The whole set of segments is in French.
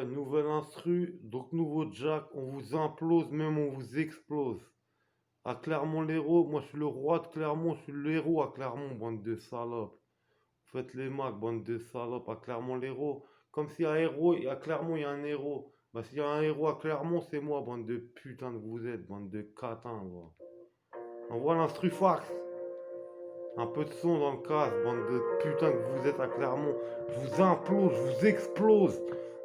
Ouais, nouvelle instru, donc nouveau Jack, on vous implose, même on vous explose. À Clermont-Lérault, moi je suis le roi de Clermont, je suis le héros à Clermont, bande de salopes. Faites les macs, bande de salopes à Clermont-Lérault. Comme s'il y a un héros, et à Clermont il y a un héros. Bah s'il y a un héros à Clermont, c'est moi, bande de putain que vous êtes, bande de catins, quoi. Envoie l'instru fax. Un peu de son dans le casque, bande de putain que vous êtes à Clermont. Je vous implose, je vous explose.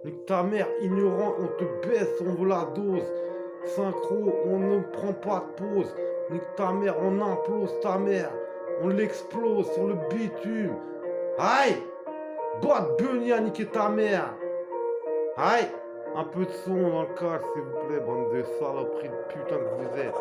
Nique ta mère, ignorant, on te baisse, on veut la dose. Synchro, on ne prend pas de pause. Nique ta mère, on implose ta mère. On l'explose sur le bitume. Aïe! Boîte Bunny à niquer ta mère. Aïe! Un peu de son dans le casque, s'il vous plaît, bande de saloperies de putain que vous êtes.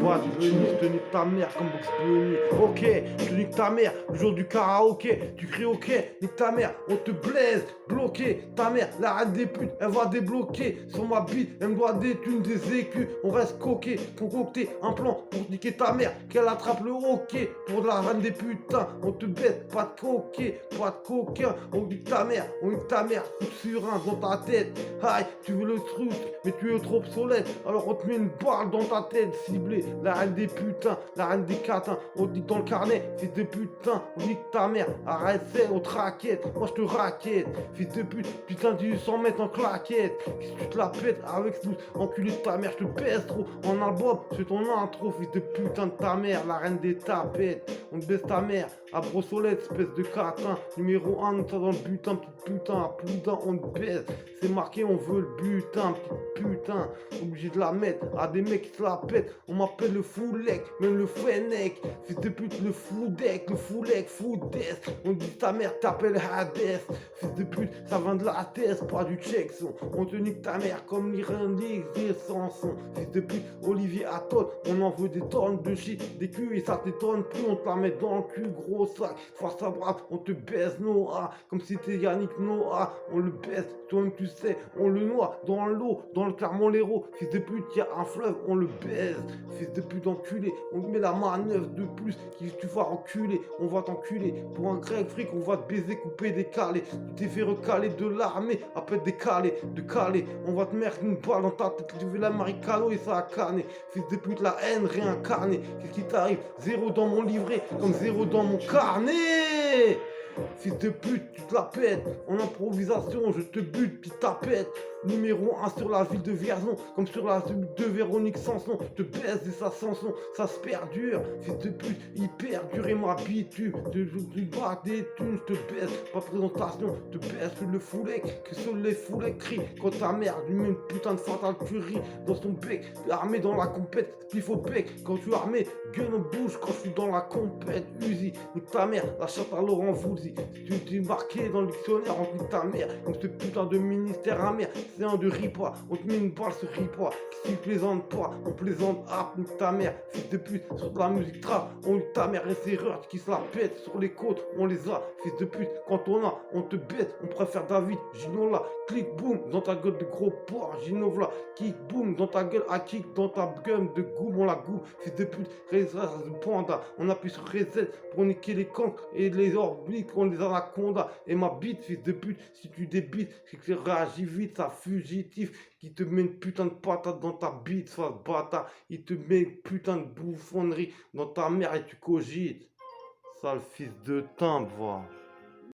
Boîte Bunny, je te nique ta mère comme Box Bunny. Ok, je te nique ta mère le jour du karaoké. Tu cries ok, nique ta mère, on te blaise, bloqué. Ta mère, la reine des putes, elle va débloquer. Sur ma bite, elle me doit des thunes, des écus. On reste coqué, concocté, un plan pour niquer ta mère. Qu'elle attrape le hockey pour de la reine des putains. On te bête, pas de coquet, pas de coquin. On nique ta mère, coup de surin dans ta tête. Aïe, tu veux le truc, mais tu es trop obsolète. Alors on te met une balle dans ta tête. Ciblé, la reine des putains, la reine des catins, on dit dans le carnet, fils de putain, on nique ta mère, arrête c'est on te raquette, moi je te raquette, fils de pute, putain tu 100 mètres en claquette, si tu te la pètes avec ce enculé de ta mère, je te baisse trop, en album, je fais ton intro, fils de putain de ta mère, la reine des tapettes, on te baisse ta mère, à Brossolette, espèce de catin, numéro 1, nous ça dans le butin, petit putain, à plus d'un, on te baisse, c'est marqué, on veut le butin, petit putain, obligé de la mettre à des mecs qui se la pètent. On m'appelle le foulec, même le fennec. Fils de pute, le foudec, le foulec, foudès. On dit ta mère t'appelle Hades. Fils de pute, ça vient de la thèse, pas du check son. On te nique ta mère comme l'Irlandais des Sanson. Fils de pute, Olivier Attal, on en veut des tonnes de shit, des culs et ça t'étonne plus. On te la met dans le cul, gros sac. Face à brave, on te baise Noah, comme si t'es Yannick Noah. On le baisse, toi-même tu sais, on le noie dans l'eau, dans le Clermont-Lérault. Fils de pute, y a un fleuve, on le baise. Fils de pute enculé, on te met la manœuvre de plus, qui tu vas enculer, on va t'enculer. Pour un grec fric, on va te baiser, couper, décaler. Tu t'es fait recaler de l'armée, après décaler, de caler. On va te mettre une balle dans ta tête, tu veux la Maricano et ça a canné. Fils de pute, la haine réincarnée. Qu'est-ce qui t'arrive? Zéro dans mon livret, comme zéro dans mon carnet. Fils de pute, tu te la pètes. En improvisation, je te bute, puis tapette. Numéro 1 sur la ville de Vierzon, comme sur la ville de Véronique Sanson. Je te baise et ça Sanson, ça se perdure. Fils de pute, il perdure et ma bitume. Je bats des thunes, je te baise. Pas présentation, je te baise sur le foulec. Que seuls les foulec crient. Quand ta mère lui met une putain de fatale curie dans son bec. Armé dans la compète, il faut bec. Quand tu es armé, gueule en bouche. Quand je suis dans la compète, Uzi. Nique ta mère, la chatte à Laurent Voulzy. Si tu t'es marqué dans le dictionnaire, on te nique ta mère. Comme ce putain de ministère amer. C'est un de ripa, on te met une balle sur ripa. Si tu plaisantes pas, on plaisante nique ta mère, fils de pute, sur de la musique trap, on nique ta mère et ses reurs qui se la pètent sur les côtes, on les a, fils de pute, quand on te bête, on préfère David, Ginola, clic boum, dans ta gueule de gros porc, Ginovla, kick boum, dans ta gueule, à kick, dans ta gueule de goum, on la goût, fils de pute, reset de panda, on appuie sur reset pour niquer les cancres et les orbiques, on les anacondas, et ma bite, fils de pute, si tu débites, c'est que tu réagis vite, ça fugitif, qui te met une putain de patate dans ta bite, soit bâtard, il te met une putain de bouffonnerie dans ta mère et tu cogites, sale fils de timbre, va.